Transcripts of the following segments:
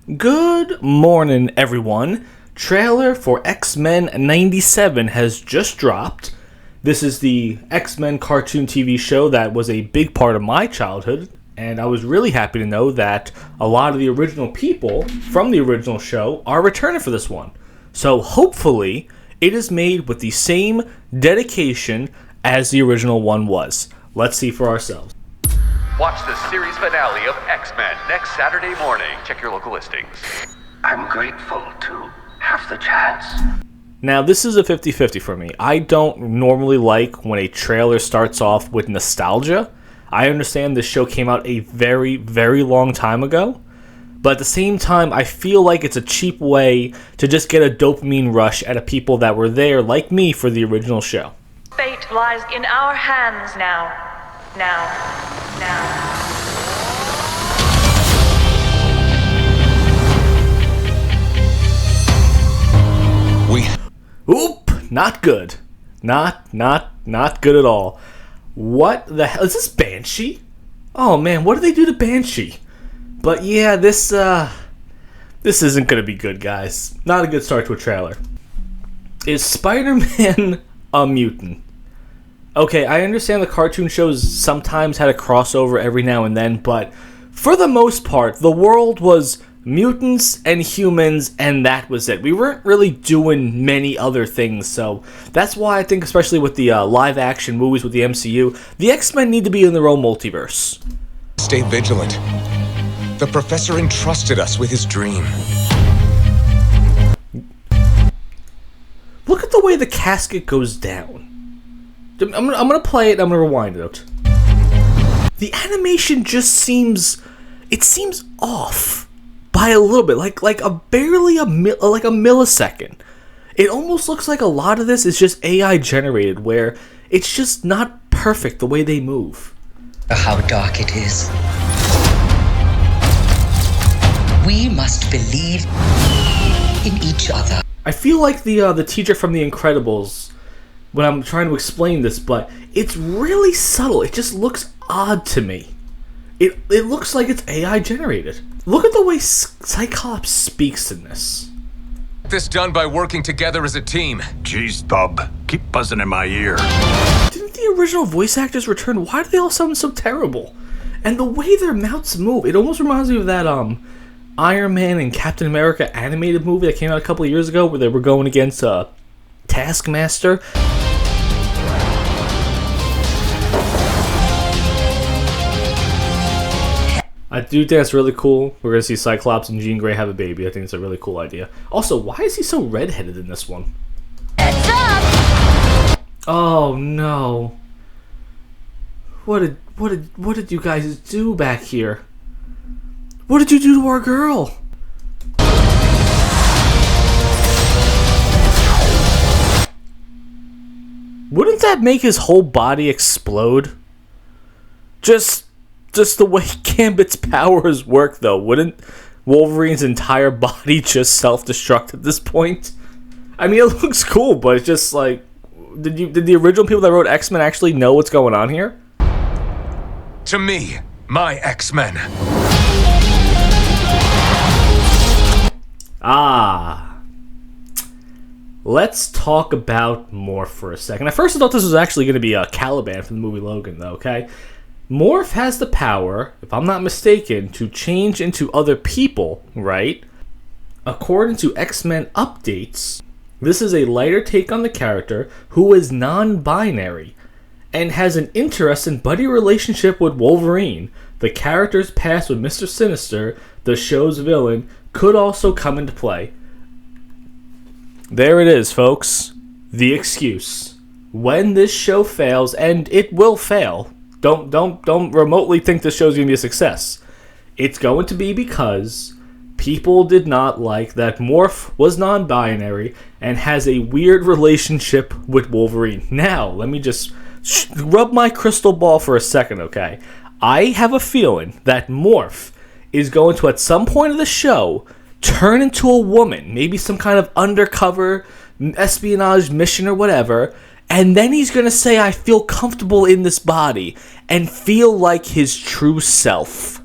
Good morning, everyone. Trailer for Xmen 97 has just dropped. This is the Xmen cartoon TV show that was a big part of my childhood, and I was really happy to know that a lot of the original people from the original show are returning for this one. So hopefully, it is made with the same dedication as the original one was. Let's see for ourselves. Watch the series finale of Xmen next Saturday morning. Check your local listings. I'm grateful to have the chance. Now, this is a 50-50 for me. I don't normally like when a trailer starts off with nostalgia. I understand this show came out a very, very long time ago. But at the same time, I feel like it's a cheap way to just get a dopamine rush out of people that were there, like me, for the original show. Fate lies in our hands now. Now. Oop! Not good. Not good at all. What the hell? Is this Banshee? Oh man, what did they do to Banshee? But yeah, this isn't gonna be good, guys. Not a good start to a trailer. Is Spider-Man a mutant? Okay, I understand the cartoon shows sometimes had a crossover every now and then, but for the most part, the world was mutants and humans, and that was it. We weren't really doing many other things, so that's why I think, especially with the live-action movies with the MCU, the X-Men need to be in their own multiverse. Stay vigilant. The professor entrusted us with his dream. Look at the way the casket goes down. I'm gonna play it. I'm gonna rewind it. The animation just seems off by a little bit, like barely a millisecond. It almost looks like a lot of this is just AI generated, where it's just not perfect the way they move. How dark it is. We must believe in each other. I feel like the teacher from The Incredibles when I'm trying to explain this, but it's really subtle. It just looks odd to me. It looks like it's AI generated. Look at the way Cyclops speaks in this. This done by working together as a team. Jeez, bub. Keep buzzing in my ear. Didn't the original voice actors return? Why do they all sound so terrible? And the way their mouths move, it almost reminds me of that Iron Man and Captain America animated movie that came out a couple of years ago where they were going against Taskmaster. I do think that's really cool. We're going to see Cyclops and Jean Grey have a baby. I think it's a really cool idea. Also, why is he so redheaded in this one? Heads up! Oh no. What did you guys do back here? What did you do to our girl? Wouldn't that make his whole body explode? Just the way Gambit's powers work, though. Wouldn't Wolverine's entire body just self-destruct at this point? I mean, it looks cool, but it's just like, did the original people that wrote X-Men actually know what's going on here? To me, my X-Men. Let's talk about Morph for a second. At first I thought this was actually going to be a Caliban from the movie Logan, though, okay? Morph has the power, if I'm not mistaken, to change into other people, right? According to X-Men updates, this is a lighter take on the character who is non-binary and has an interesting buddy relationship with Wolverine. The character's past with Mr. Sinister, the show's villain, could also come into play. There it is, folks. The excuse. When this show fails, and it will fail, don't remotely think this show's going to be a success. It's going to be because people did not like that Morph was non-binary and has a weird relationship with Wolverine. Now, let me just rub my crystal ball for a second, okay? I have a feeling that Morph is going to, at some point of the show, turn into a woman, maybe some kind of undercover espionage mission or whatever, and then he's going to say, I feel comfortable in this body, and feel like his true self.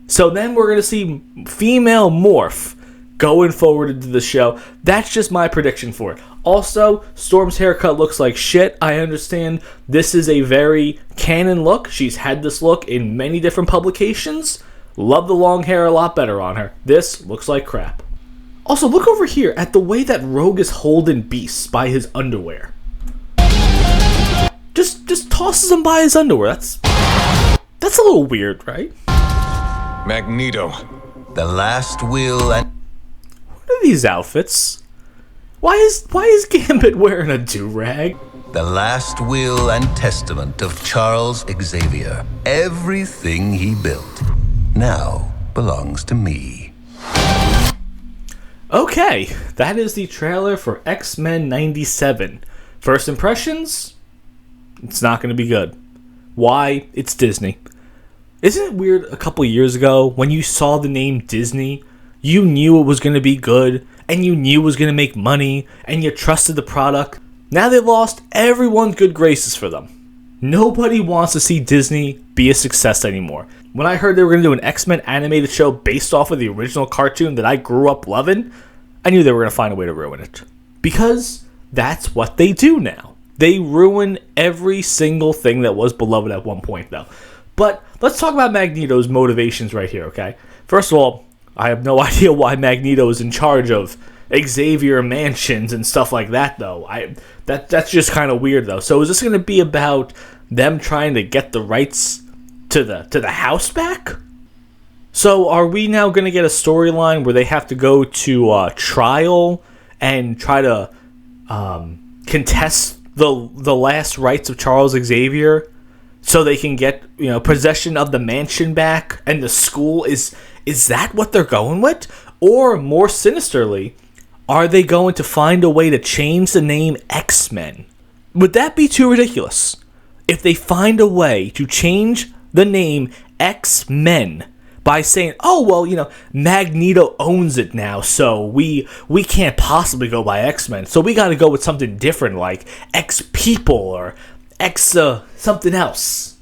So then we're going to see female Morph going forward into the show. That's just my prediction for it. Also, Storm's haircut looks like shit. I understand this is a very canon look. She's had this look in many different publications. Love the long hair a lot better on her. This looks like crap. Also, look over here at the way that Rogue is holding Beast by his underwear. Just tosses him by his underwear. That's a little weird, right? Magneto, the last will and... What are these outfits? Why is Gambit wearing a do-rag? The last will and testament of Charles Xavier. Everything he built now belongs to me. Okay, that is the trailer for Xmen 97. First impressions? It's not going to be good. Why? It's Disney. Isn't it weird a couple years ago when you saw the name Disney, you knew it was going to be good, and you knew it was going to make money, and you trusted the product? Now they've lost everyone's good graces for them. Nobody wants to see Disney be a success anymore. When I heard they were going to do an X-Men animated show based off of the original cartoon that I grew up loving, I knew they were going to find a way to ruin it. Because that's what they do now. They ruin every single thing that was beloved at one point, though. But let's talk about Magneto's motivations right here, okay? First of all, I have no idea why Magneto is in charge of Xavier mansions and stuff like that, though. That's just kind of weird, though. So is this going to be about them trying to get the rights to the house back? So are we now going to get a storyline where they have to go to trial and try to contest the last rights of Charles Xavier so they can get possession of the mansion back and the school? Is that what they're going with? Or more sinisterly, are they going to find a way to change the name X-Men? Would that be too ridiculous? If they find a way to change the name X-Men by saying, oh, well, Magneto owns it now, so we can't possibly go by X-Men, so we got to go with something different like X-People or X something else.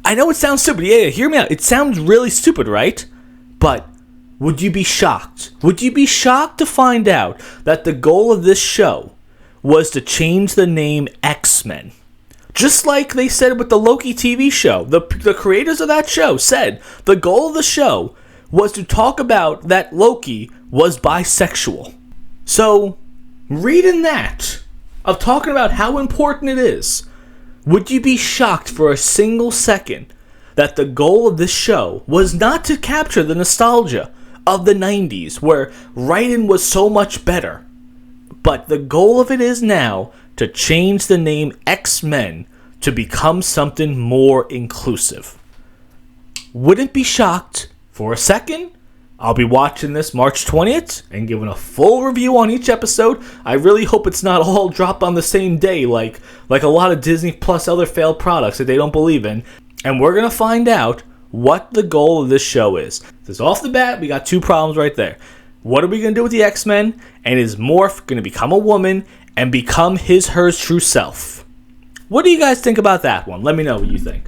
I know it sounds stupid. Yeah, hear me out. It sounds really stupid, right? But would you be shocked? Would you be shocked to find out that the goal of this show was to change the name X-Men? Just like they said with the Loki TV show. The creators of that show said the goal of the show was to talk about that Loki was bisexual. So, reading that, of talking about how important it is, would you be shocked for a single second that the goal of this show was not to capture the nostalgia of the 90s where writing was so much better, but the goal of it is now to change the name X-Men to become something more inclusive? Wouldn't be shocked for a second. I'll be watching this March 20th and giving a full review on each episode. I really hope it's not all dropped on the same day like a lot of Disney Plus other failed products that they don't believe in. And we're going to find out what the goal of this show is. Because off the bat, we got two problems right there. What are we going to do with the X-Men? And is Morph going to become a woman and become hers true self? What do you guys think about that one? Let me know what you think.